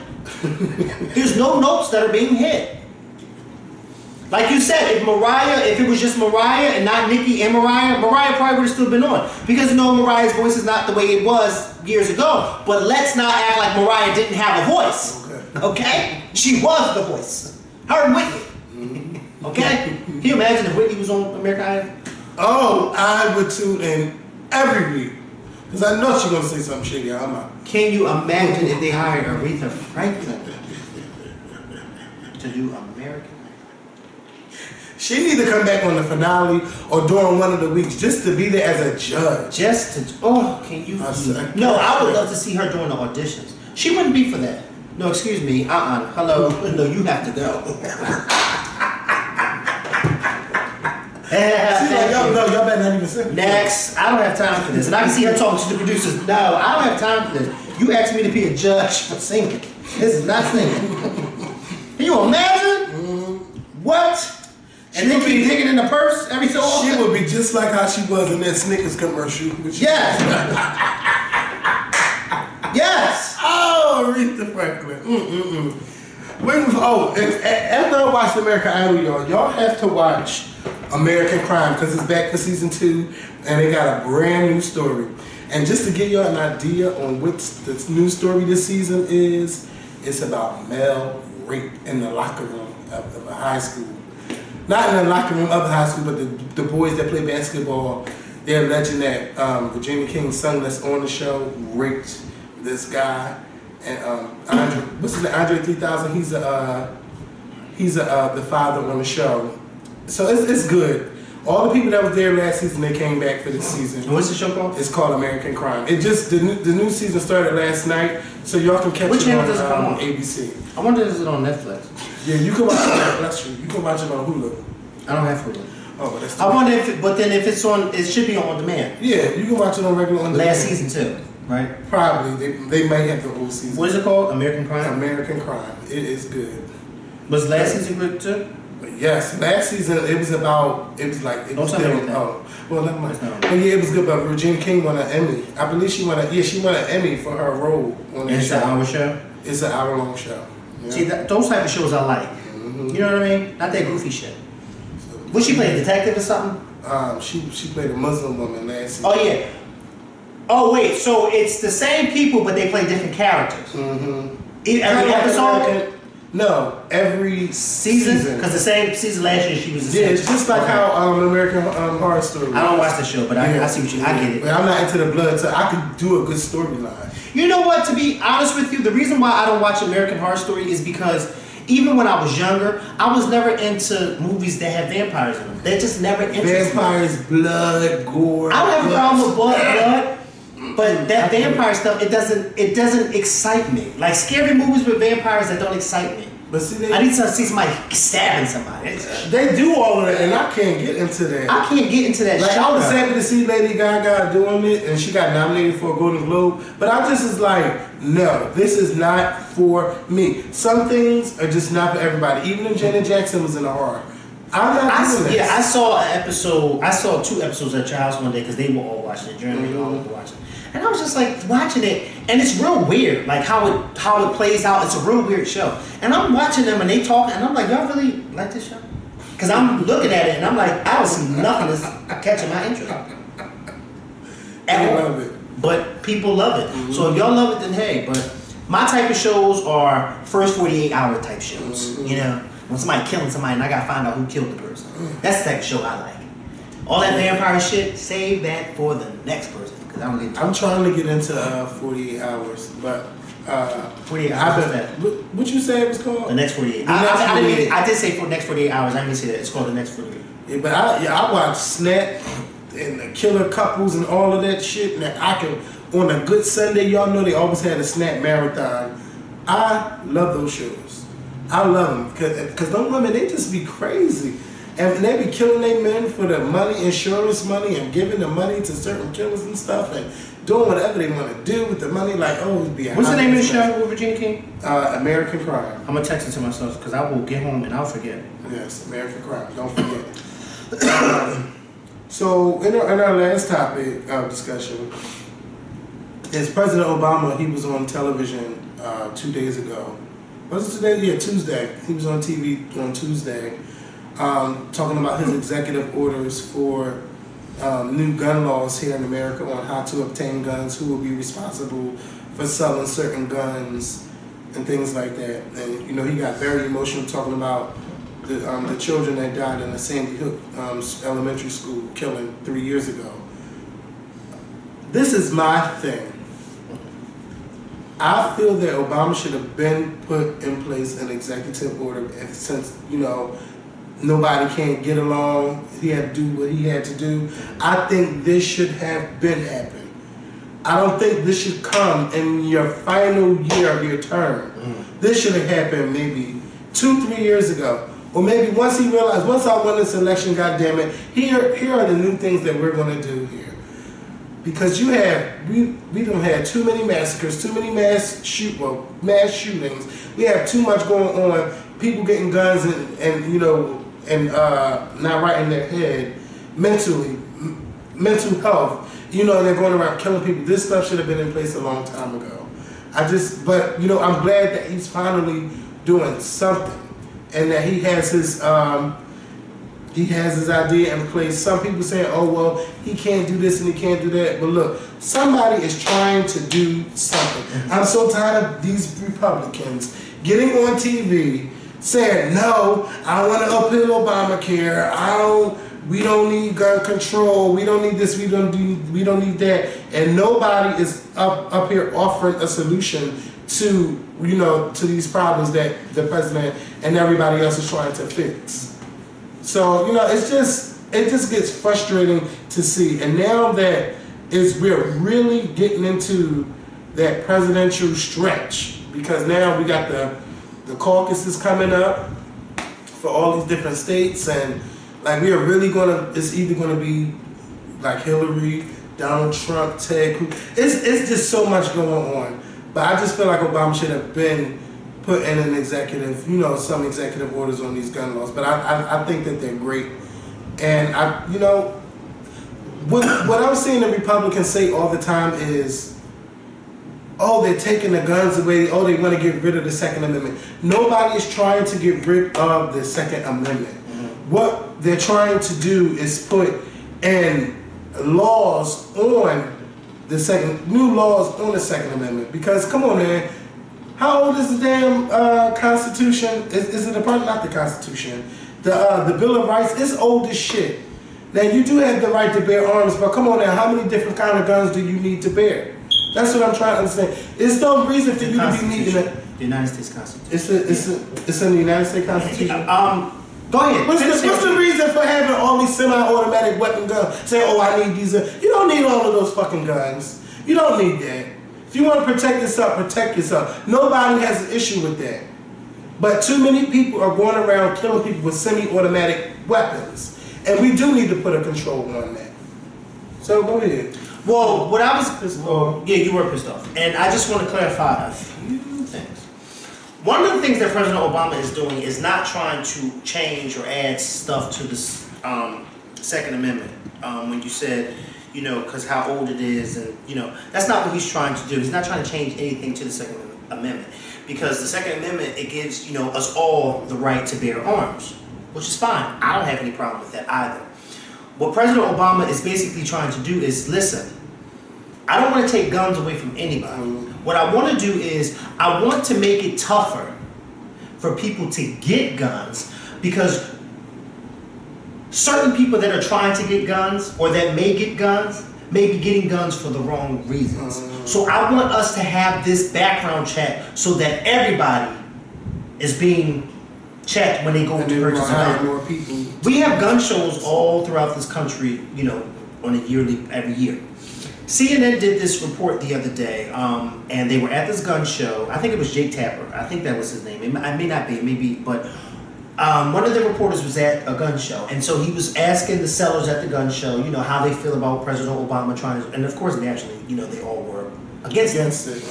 There's no notes that are being hit. Like you said, if it was just Mariah and not Nicki and Mariah probably would have still been on. Because you know Mariah's voice is not the way it was years ago. But let's not act like Mariah didn't have a voice. Okay? She was the voice. Her and Whitney. Okay? Can you imagine if Whitney was on American Idol? Oh, I would tune in every week. Because I know she's going to say something shitty. I'm out. Can you imagine if they hired Aretha Franklin to do American Idol? She need to come back on the finale or during one of the weeks just to be there as a judge. Can you? No, I would love to see her during the auditions. She wouldn't be for that. No, excuse me. Hello. No, you have to go. Y'all better not even sing. Next, I don't have time for this. And I can see her talking to the producers. No, I don't have time for this. You asked me to be a judge for singing. This is not singing. Can you imagine? What? And then keep digging in the purse every so often? She would be just like how she was in that Snickers commercial. Yes. Yes. Oh, Aretha Franklin. After I watched American Idol, y'all have to watch American Crime, because it's back for season 2 and they got a brand new story. And just to give y'all an idea on what the new story this season is, it's about male rape in the locker room of a high school. Not in the locker room of the high school, but the boys that play basketball, they're alleging that Virginia King's son that's on the show raped this guy. And Andre 3000, he's the father on the show. So it's good. All the people that was there last season, they came back for this season. What's the show called? It's called American Crime. It just the new season started last night, so y'all can catch it on ABC. I wonder if it's on Netflix. Yeah, you can watch it on Netflix. You can watch it on Hulu. I don't have Hulu. Oh, but that's. I wonder if it's on. It should be on demand. Yeah, you can watch it on regular on demand. Last season too, right? Probably. They may have the whole season. What is it called? American Crime. American Crime. It is good. Was last season good too? Yes, last season it was about. It was like it was good. Oh, well, never mind. But yeah, it was good. But Virginia King won an Emmy. I believe she won an Emmy for her role on that show. It's an hour show. It's an hour-long show. Yeah. See, those type of shows I like. You know what I mean? Not that goofy shit. Was she playing a detective or something? She played a Muslim woman last season. Oh yeah. Oh wait, so it's the same people, but they play different characters. Every episode. No, every season. Because the same season last year she was the same. Yeah, it's just like how American Horror Story. I don't watch the show, but I see what I get it. But I'm not into the blood, so I could do a good storyline. You know what? To be honest with you, the reason why I don't watch American Horror Story is because even when I was younger, I was never into movies that had vampires in them. They're just never interested. Vampires, blood, gore. I don't have a problem with blood. But that vampire stuff, it doesn't excite me. Like scary movies with vampires that don't excite me. But see, I need to see somebody stabbing somebody. They do all of that, and I can't get into that. I can't get into that. Like I was happy to see Lady Gaga doing it, and she got nominated for a Golden Globe. But I just was like, no, this is not for me. Some things are just not for everybody. Even if Janet Jackson was in a horror, I'm not doing this. Yeah, I saw an episode. I saw 2 episodes at your house one day because they were all watching it. Jeremy and all were watching. And I was just like watching it, and it's real weird, like how it plays out. It's a real weird show, and I'm watching them and they talk, and I'm like, y'all really like this show? Because I'm looking at it and I'm like, I don't see nothing that's catching my interest. I love it, but people love it. So if y'all love it, then hey. But my type of shows are first 48-hour type shows. You know, when somebody killing somebody and I gotta find out who killed the person. That's the type of show I like. All that vampire shit, save that for the next person. I'm trying to get into 48 hours, but 48 hours. What you say it was called? The next 48. I did say for the next 48 hours. I didn't say that. It's called the next 48. Yeah, but I watch Snap and the Killer Couples and all of that shit. And I can on a good Sunday, y'all know they always had a Snap marathon. I love those shows. I love them because those women, they just be crazy. And they be killing their men for the money, insurance money, and giving the money to certain killers and stuff, and doing whatever they want to do with the money. Like, oh, it'd be. What's the name of the show with Virginia King? American Crime. I'm gonna text it to myself because I will get home and I'll forget. Yes, American Crime. Don't forget. So, in our last topic of discussion is President Obama. He was on television 2 days ago. Was it today? Yeah, Tuesday. He was on TV on Tuesday. Talking about his executive orders for new gun laws here in America on how to obtain guns, who will be responsible for selling certain guns, and things like that. And you know, he got very emotional talking about the children that died in the Sandy Hook elementary school killing 3 years ago. This is my thing. I feel that Obama should have been put in place an executive order since, you know, nobody can't get along. He had to do what he had to do. I think this should have been happened. I don't think this should come in your final year of your term. This should have happened maybe 2-3 years ago. Or maybe once he realized, once I won this election, goddamn it, here are the new things that we're going to do here. Because we don't have too many massacres, too many mass shootings. We have too much going on. People getting guns and you know, and not right in their head, mental health, you know, and they're going around killing people. This stuff should have been in place a long time ago. But you know, I'm glad that he's finally doing something, and that he has his idea in place. Some people saying, oh well, he can't do this and he can't do that. But look, somebody is trying to do something. I'm so tired of these Republicans getting on TV saying, no, I don't want to uphill Obamacare. We don't need gun control. We don't need this. We don't need that. And nobody is up here offering a solution to, you know, to these problems that the president and everybody else is trying to fix. So, you know, it just gets frustrating to see. And now that we're really getting into that presidential stretch, because now we got the caucuses coming up for all these different states, and like we are really it's either gonna be like Hillary, Donald Trump, Ted Cruz. It's just so much going on. But I just feel like Obama should have been put in an executive, you know, some executive orders on these gun laws. But I think that they're great. And you know, what I'm seeing the Republicans say all the time is, oh, they're taking the guns away. Oh, they want to get rid of the Second Amendment. Nobody is trying to get rid of the Second Amendment. What they're trying to do is put in laws on new laws on the Second Amendment. Because come on, man, how old is the damn Constitution? Is it not the Constitution? The Bill of Rights is old as shit. Now you do have the right to bear arms, but come on now, how many different kind of guns do you need to bear? That's what I'm trying to understand. There's no reason for you to be needing it. The United States Constitution. It's in the United States Constitution. Don't Go ahead. What's the reason for having all these semi-automatic weapon guns? Say, oh, I need these. You don't need all of those fucking guns. You don't need that. If you want to protect yourself, protect yourself. Nobody has an issue with that. But too many people are going around killing people with semi-automatic weapons. And we do need to put a control on that. So go ahead. Well, what I was pissed off. Yeah, you were pissed off. And I just want to clarify a few things. One of the things that President Obama is doing is not trying to change or add stuff to this Second Amendment. When you said, you know, because how old it is, and, you know, that's not what he's trying to do. He's not trying to change anything to the Second Amendment. Because the Second Amendment, it gives, you know, us all the right to bear arms, which is fine. I don't have any problem with that either. What President Obama is basically trying to do is, listen, I don't want to take guns away from anybody. What I want to do is, I want to make it tougher for people to get guns, because certain people that are trying to get guns, or that may get guns, may be getting guns for the wrong reasons. So I want us to have this background check so that everybody is being checked when they go to purchase a gun. We have gun shows all throughout this country, you know, on a yearly, every year. CNN did this report the other day, and they were at this gun show. I think it was Jake Tapper. I think that was his name. It may not be, it may be, but one of the reporters was at a gun show, and so he was asking the sellers at the gun show, you know, how they feel about President Obama trying to, and of course, naturally, you know, they all were against it.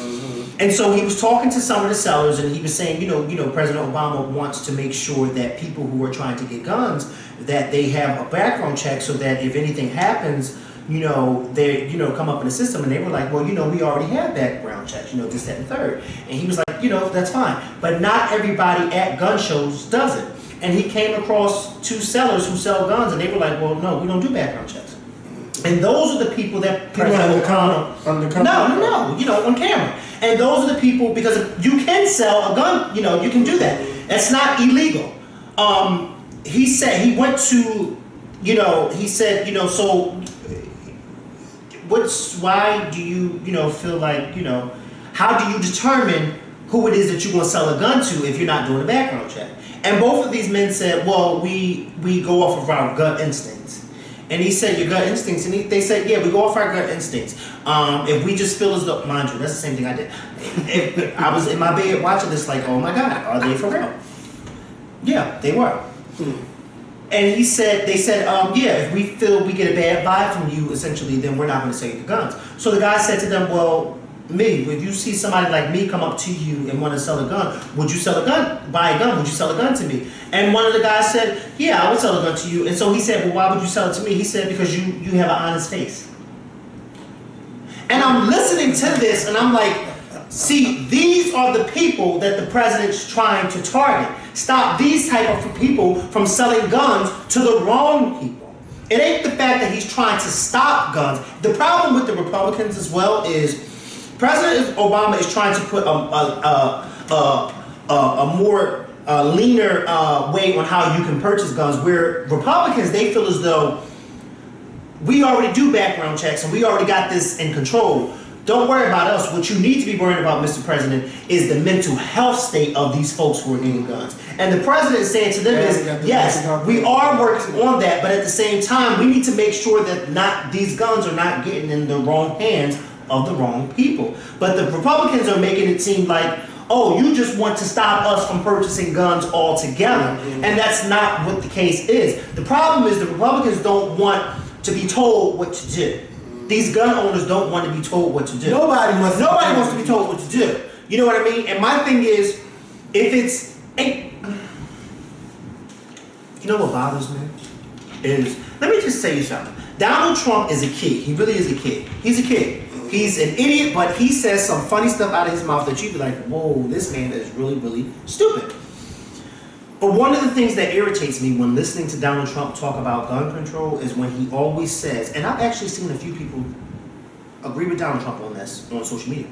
And so he was talking to some of the sellers, and he was saying, you know, President Obama wants to make sure that people who are trying to get guns, that they have a background check, so that if anything happens, you know, they, you know, come up in the system. And they were like, well, you know, we already have background checks, you know, this, that, and third. And he was like, you know, that's fine. But not everybody at gun shows does it. And he came across two sellers who sell guns, and they were like, well, no, we don't do background checks. And those are the people that President Obama, no, you know, on camera. And those are the people, because you can sell a gun, you know, you can do that. It's not illegal. He said, he went to, you know, he said, you know, so why do you, you know, feel like, you know, how do you determine who it is that you're going to sell a gun to if you're not doing a background check? And both of these men said, well, we go off of our gut instincts. And he said, your gut instincts? And they said, yeah, we go off our gut instincts. If we just feel as though, mind you, that's the same thing I did. I was in my bed watching this like, oh my God, are they for real? Yeah, they were. And he said, they said, yeah, if we feel we get a bad vibe from you, essentially, then we're not going to sell you the guns. So the guy said to them, well, me, if you see somebody like me come up to you and want to sell a gun, would you sell a gun? Buy a gun, would you sell a gun to me? And one of the guys said, yeah, I would sell a gun to you. And so he said, well, why would you sell it to me? He said, because you have an honest face. And I'm listening to this, and I'm like, see, these are the people that the president's trying to target. Stop these type of people from selling guns to the wrong people. It ain't the fact that he's trying to stop guns. The problem with the Republicans as well is President Obama is trying to put a more leaner way on how you can purchase guns, where Republicans, they feel as though we already do background checks and we already got this in control. Don't worry about us. What you need to be worried about, Mr. President, is the mental health state of these folks who are getting guns. And the president is saying to them is, yes, we are working on that, but at the same time, we need to make sure that these guns are not getting in the wrong hands of the wrong people. But the Republicans are making it seem like, oh, you just want to stop us from purchasing guns altogether. And that's not what the case is. The problem is the Republicans don't want to be told what to do. These gun owners don't want to be told what to do. Nobody wants to be told what to do. You know what I mean? And my thing is, if it's... You know what bothers me? Is, let me just tell you something. Donald Trump is a kid. He really is a kid. He's a kid. He's an idiot, but he says some funny stuff out of his mouth that you be like, whoa, this man is really, really stupid. But one of the things that irritates me when listening to Donald Trump talk about gun control is when he always says, and I've actually seen a few people agree with Donald Trump on this on social media,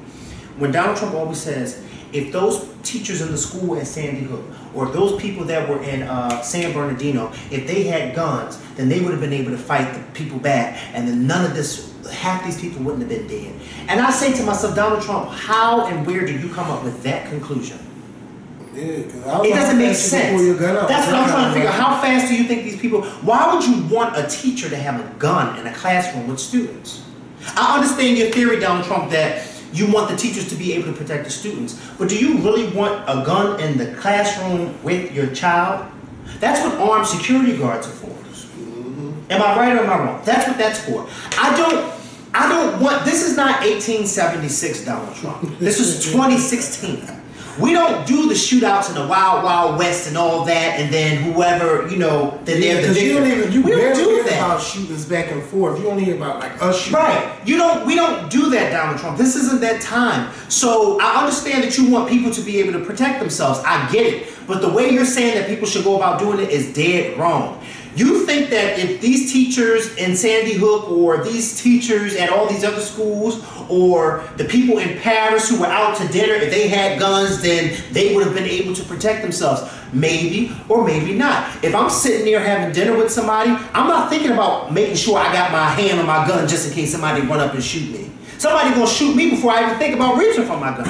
when Donald Trump always says, if those teachers in the school at Sandy Hook, or if those people that were in San Bernardino, if they had guns, then they would have been able to fight the people back, and then none of this, half these people wouldn't have been dead. And I say to myself, Donald Trump, how and where did you come up with that conclusion? Yeah, it doesn't make sense. That's what I'm trying to figure out. How fast do you think these people? Why would you want a teacher to have a gun in a classroom with students? I understand your theory, Donald Trump, that you want the teachers to be able to protect the students, but do you really want a gun in the classroom with your child? That's what armed security guards are for. Am I right or am I wrong? That's what that's for. I don't want. This is not 1876, Donald Trump. This is 2016. We don't do the shootouts in the Wild Wild West and all that, and then whoever, then they're the victim. We don't do that. About shootings back and forth. You only hear about like us shooting. Right. We don't do that, Donald Trump. This isn't that time. So I understand that you want people to be able to protect themselves. I get it. But the way you're saying that people should go about doing it is dead wrong. You think that if these teachers in Sandy Hook or these teachers at all these other schools or the people in Paris who were out to dinner, if they had guns, then they would have been able to protect themselves? Maybe or maybe not. If I'm sitting there having dinner with somebody, I'm not thinking about making sure I got my hand on my gun just in case somebody run up and shoot me. Somebody gonna shoot me before I even think about reaching for my gun.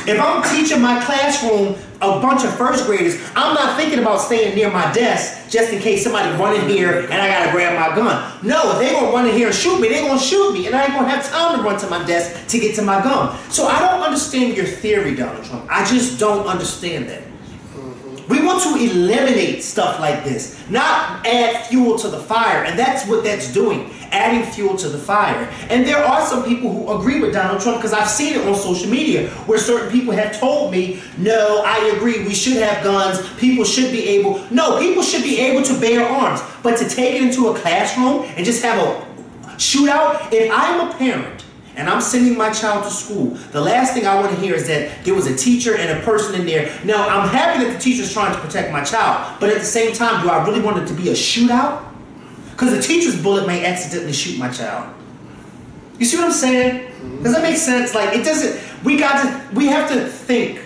If I'm teaching my classroom a bunch of first graders, I'm not thinking about staying near my desk just in case somebody run in here and I gotta grab my gun. No, if they gonna run in here and shoot me, they gonna shoot me, and I ain't gonna have time to run to my desk to get to my gun. So I don't understand your theory, Donald Trump. I just don't understand that. We want to eliminate stuff like this, not add fuel to the fire, and that's what that's doing, adding fuel to the fire. And there are some people who agree with Donald Trump, because I've seen it on social media, where certain people have told me, no, I agree, we should have guns, people should be able to bear arms, but to take it into a classroom and just have a shootout, if I'm a parent, and I'm sending my child to school, the last thing I want to hear is that there was a teacher and a person in there. Now, I'm happy that the teacher's trying to protect my child, but at the same time, do I really want it to be a shootout? Because the teacher's bullet may accidentally shoot my child. You see what I'm saying? Does that make sense? Like, it doesn't, we have to think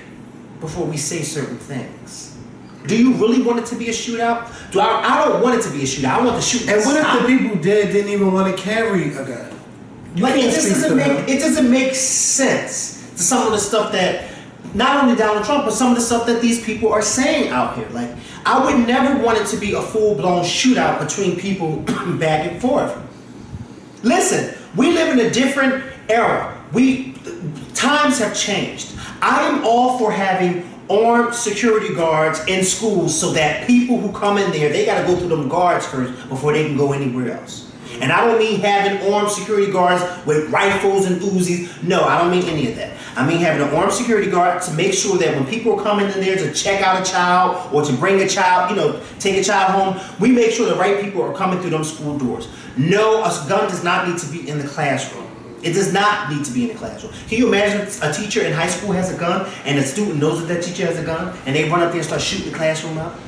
before we say certain things. Do you really want it to be a shootout? I don't want it to be a shootout. I want the shooting. And what if the people dead didn't even want to carry a gun? It doesn't make sense to some of the stuff that not only Donald Trump, but some of the stuff that these people are saying out here. Like, I would never want it to be a full-blown shootout between people back and forth. Listen, we live in a different era. Times have changed. I am all for having armed security guards in schools so that people who come in there, they got to go through them guards first before they can go anywhere else. And I don't mean having armed security guards with rifles and Uzis. No, I don't mean any of that. I mean having an armed security guard to make sure that when people are coming in there to check out a child or to bring a child, take a child home, we make sure the right people are coming through those school doors. No, a gun does not need to be in the classroom. It does not need to be in the classroom. Can you imagine a teacher in high school has a gun and a student knows that that teacher has a gun and they run up there and start shooting the classroom up?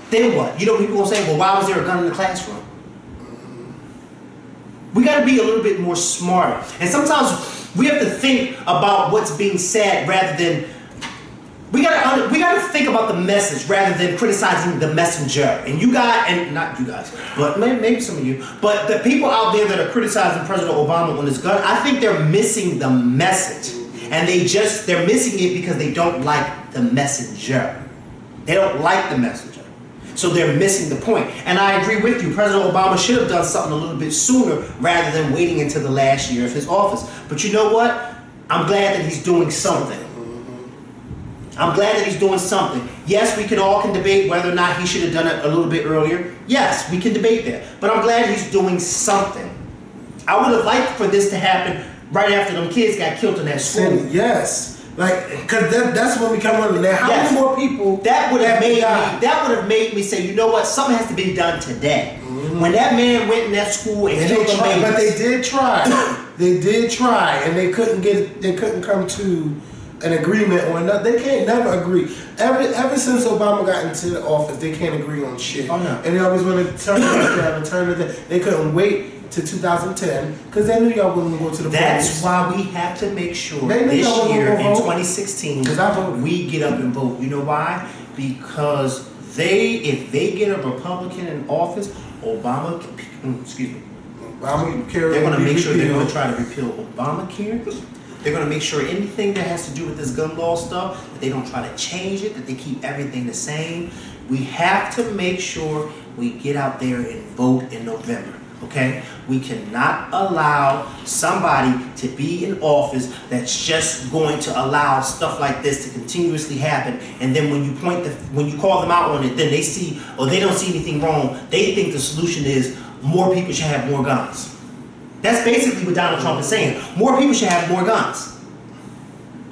Then what? People gonna say, well, why was there a gun in the classroom? We got to be a little bit more smarter. And sometimes we have to think about what's being said rather than... We got to think about the message rather than criticizing the messenger. And not you guys, but maybe some of you, but the people out there that are criticizing President Obama on this gun, I think they're missing the message. And they're missing it because they don't like the messenger. They don't like the messenger. So they're missing the point. And I agree with you. President Obama should have done something a little bit sooner rather than waiting until the last year of his office. But you know what? I'm glad that he's doing something. I'm glad that he's doing something. Yes, we can debate whether or not he should have done it a little bit earlier. Yes, we can debate that. But I'm glad he's doing something. I would have liked for this to happen right after them kids got killed in that school. Yes. Because that's when we come under that. How many more people that would have made me say, you know what, something has to be done today. When that man went in that school and killed the babies. But they did try. They did try, and they couldn't come to an agreement on nothing. They can't never agree. Ever since Obama got into the office, they can't agree on shit. Oh, no. And they always want to turn this down and turn it down. They couldn't wait to 2010 because they knew y'all wouldn't go to the polls. That's why we have to make sure this year in 2016 we get up and vote. You know why? Because if they get a Republican in office, Obama, they're going to make sure they're going to try to repeal Obamacare. They're going to make sure anything that has to do with this gun law stuff, that they don't try to change it, that they keep everything the same. We have to make sure we get out there and vote in November, okay? We cannot allow somebody to be in office that's just going to allow stuff like this to continuously happen, and then when you call them out on it, then they see, or they don't see anything wrong, they think the solution is more people should have more guns. That's basically what Donald Trump is saying. More people should have more guns.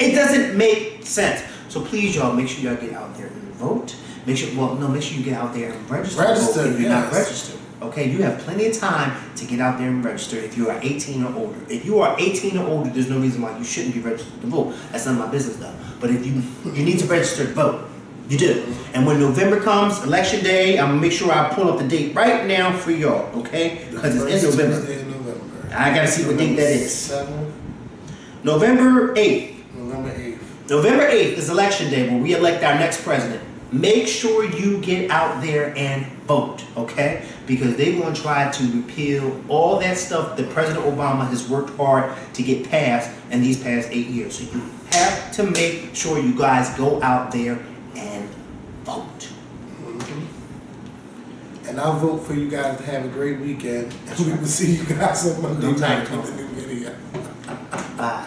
It doesn't make sense. So please, y'all, make sure y'all get out there and vote. Make sure you get out there and register. If you're not registered. Okay, you have plenty of time to get out there and register if you are 18 or older. If you are 18 or older, there's no reason why you shouldn't be registered to vote. That's none of my business though. But if you need to register to vote, you do. And when November comes, election day, I'm gonna make sure I pull up the date right now for y'all, okay? Because it's in November. I gotta see what date that is. November 8th. November 8th. November 8th is election day where we elect our next president. Make sure you get out there and vote, okay? Because they're going to try to repeal all that stuff that President Obama has worked hard to get passed in these past 8 years. So you have to make sure you guys go out there and vote. And I'll vote for you guys to have a great weekend. And we will see you guys on Monday night with a new video. Bye.